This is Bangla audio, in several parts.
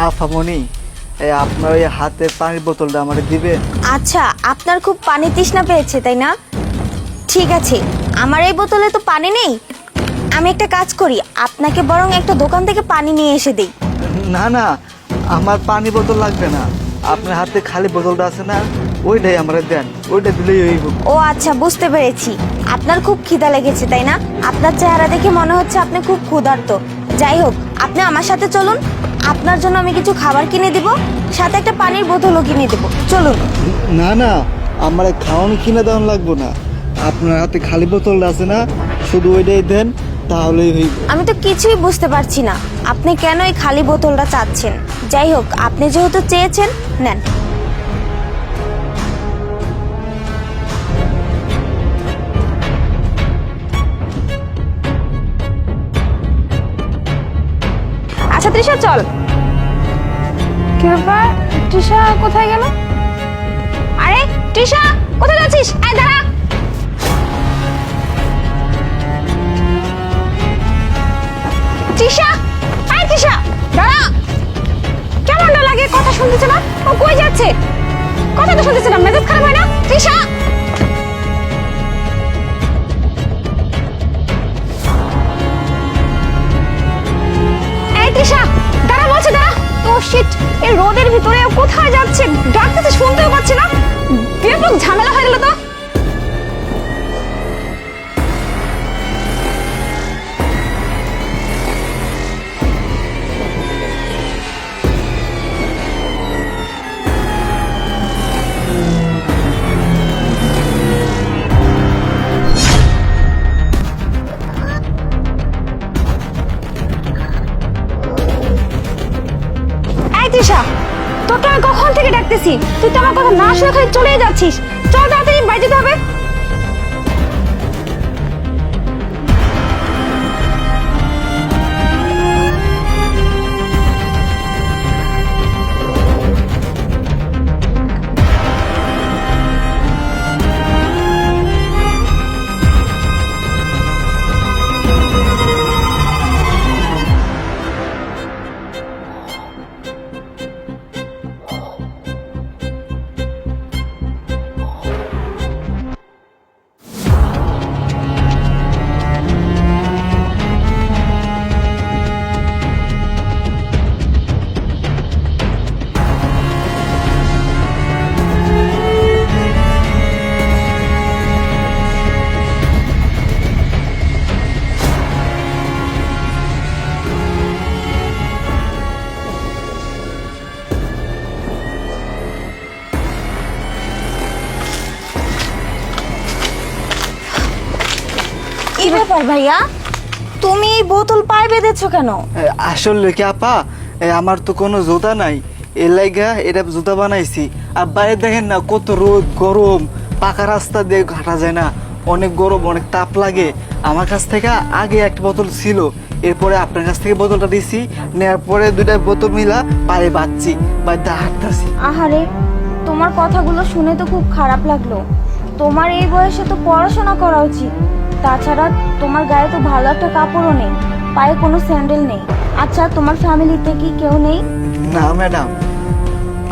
আফামনি, আপনার ওই হাতের পানির বোতলটা আমার দিবেন? আচ্ছা, আপনার খুব পানি তৃষ্ণা পেয়েছে তাই না? ঠিক আছে, আমার এই বোতলে তো পানি নেই। আমি একটা কাজ করি, আপনাকে বরং একটা দোকান থেকে পানি নিয়ে এসে দিই। না না, আমার পানি বোতল লাগবে না। আপনার হাতে খালি বোতলটা আছে না, ওইটাই আমরা দেন, ওইটা দিলেই হইব। ও আচ্ছা, বুঝতে পেরেছি। আপনার খুব খিদা লেগেছে তাই না? আপনার চেহারা দেখে মনে হচ্ছে আপনি খুব ক্ষুধার্ত। যাই হোক, আপনি আমার সাথে চলুন, আপনার জন্য আমি কিছু খাবার কিনে দিব, সাথে একটা পানির বোতলও কিনে দেবো। চলুন। না না, আমার খাওয়ানো কিনে দেওয়া লাগবো না। আপনার হাতে খালি বোতলটা আছে না, শুধু ওইটাই দেন, তাহলেই হইব। আমি তো কিছুই বুঝতে পারছি না আপনি কেন এই খালি বোতলটা চাচ্ছেন। যাই হোক, আপনি যেহেতু চেয়েছেন, নেন। আচ্ছা তৃষা, চল। কি ব্যাপার, তৃষা কোথায় গেল? আরে তৃষা, কোথায় যাচ্ছিস? এই দাঁড়া। তৃষা, এই তৃষা, দাঁড়া। কেমন লাগে, কথা শুনতেছে না? ও কই যাচ্ছে? কথা তো শুনতেছে না, মেজাজ খারাপ হয় না? তৃষা, এই তৃষা, দাঁড়া বলছে, দাঁড়া। ও শিট, এই রোদের ভিতরে ও কোথায় যাচ্ছে? ডাকতেছে, শুনতেও পাচ্ছে না। ব্যাপক ঝামেলা হয়ে গেল তো। এই তৃষা, তোকে আমি কখন থেকে ডাকতেছি, তুই তো আমার কথা না শুনে খালি চলেই যাচ্ছিস। চল তাড়াতাড়ি, বাড়ি যেতে হবে। কি ব্যাপার ভাইয়া, তুমি এই বোতল পায়ে বেঁধেছো কেন? আসলে কি আপা, আমার তো কোনো জুতা নাই, এর লাইগা এটা জুতা বানাইছি। আর বাইরে দেখেন না কত রোদ, গরম, পাকা রাস্তা দিয়ে হাঁটা যায় না, অনেক গরম, অনেক তাপ লাগে। আমার কাছ থেকে আগে একটা বোতল ছিল, এরপরে আপনার কাছ থেকে বোতলটা দিছি, নেওয়ার পরে দুইটা বোতল মিলা পায়ে বাঁধছি, বাড়িতে হাঁটতেছি। আহারে, তোমার কথাগুলো শুনে তো খুব খারাপ লাগলো। তোমার এই বয়সে তো পড়াশোনা করা উচিত। তাছাড়া তোমার গায়ে তো ভালো একটা কাপড়ও নেই, পায়ে কোনো স্যান্ডেল নেই। আচ্ছা, তোমার ফ্যামিলিতে কি কেউ নেই? না ম্যাডাম,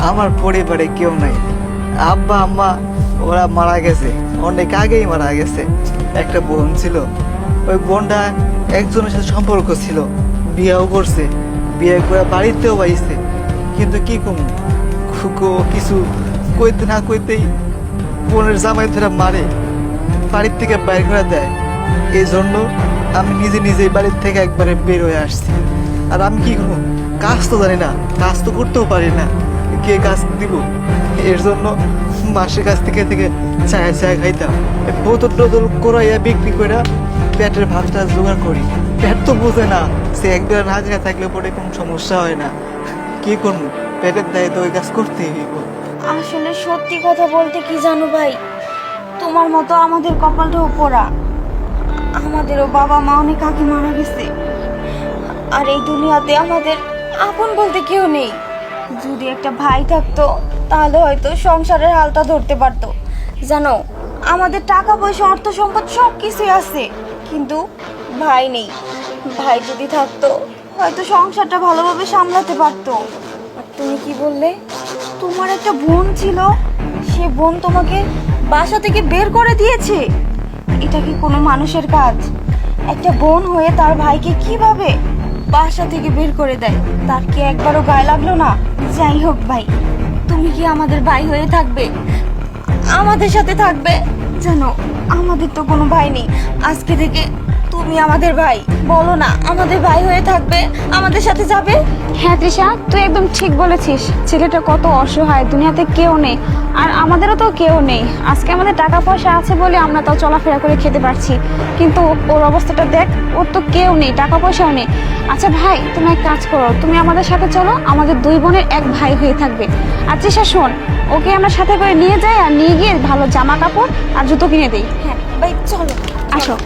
আমার পরিবারে কেউ নাই। আব্বা আম্মা ওরা মারা গেছে, অনেক আগেই মারা গেছে। একটা বোন ছিল, ওই বোনটা একজনের সাথে সম্পর্ক ছিল, বিয়েও করছে, বিয়ে করে বাড়িতেও পাইছে। কিন্তু কি কমু, কিছু কইতে না কইতেই বোনের জামাই ধরে মারে, বাড়ির থেকে বাইর করে দেয়। এই জন্য আমি নিজে নিজেই বাড়ির থেকে একবারে বের হয়ে আসছি। আর আমি কি করবো, কাজ তো জানি না, কাজ তো করতেও পারি না, কে কাজ দিব? এর জন্য মাসের কাছ থেকে থেকে চায়া চায়া খাইতাম, বোতল টোতল করাইয়া বিক্রি করে পেটের ভাতটা জোগাড় করি। পেট তো বোঝে না, সে একবার না জায়গায় থাকলে পরে কোনো সমস্যা হয় না। কি করবো, পেটের দায়ে তো ওই কাজ করতেই হইব। আসলে সত্যি কথা বলতে কি জানো ভাই, তোমার মতো আমাদের কপালটাও পোড়া। আমাদেরও বাবা মা অনেক আগে মারা গেছে, আর এই দুনিয়াতে আমাদের আপন বলতে কেউ নেই। যদি একটা ভাই থাকতো তাহলে হয়তো সংসারের হালটা ধরতে পারতো। জানো, আমাদের টাকা পয়সা, অর্থ সম্পদ সব কিছুই আছে, কিন্তু ভাই নেই। ভাই যদি থাকতো হয়তো সংসারটা ভালোভাবে সামলাতে পারতো। তুমি কি বললে? তোমার একটা বোন ছিল, সে বোন তোমাকে বাসা থেকে বের করে দিয়েছে? এটা কি কোনো মানুষের কাজ? একটা বোন হয়ে তার ভাইকে কিভাবে বাসা থেকে বের করে দেয়? তার কি একবারও গায়ে লাগলো না? যাই হোক ভাই, তুমি কি আমাদের ভাই হয়ে থাকবে, আমাদের সাথে থাকবে? জানো, আমাদের তো কোনো ভাই নেই, আজকে থেকে তুমি আমাদের ভাই। বলো না, আমাদের ভাই হয়ে থাকবে, আমাদের সাথে যাবে? হ্যাঁ তৃষা, তুই একদম ঠিক বলেছিস। ছেলেটা কত অসহায়, দুনিয়াতে কেউ নেই, আর আমাদেরও তো কেউ নেই। আজকে আমাদের টাকা পয়সা আছে বলে আমরা তাও চলাফেরা করে খেতে পারছি, কিন্তু ওর অবস্থাটা দেখ, ওর তো কেউ নেই, টাকা পয়সাও নেই। আচ্ছা ভাই, তুমি এক কাজ করো, তুমি আমাদের সাথে চলো, আমাদের দুই বোনের এক ভাই হয়ে থাকবে। আর তৃষা শোন, ওকে আমরা সাথে করে নিয়ে যাই, আর নিয়ে গিয়ে ভালো জামা কাপড় আর জুতো কিনে দিই। হ্যাঁ ভাই, চলো। আসো।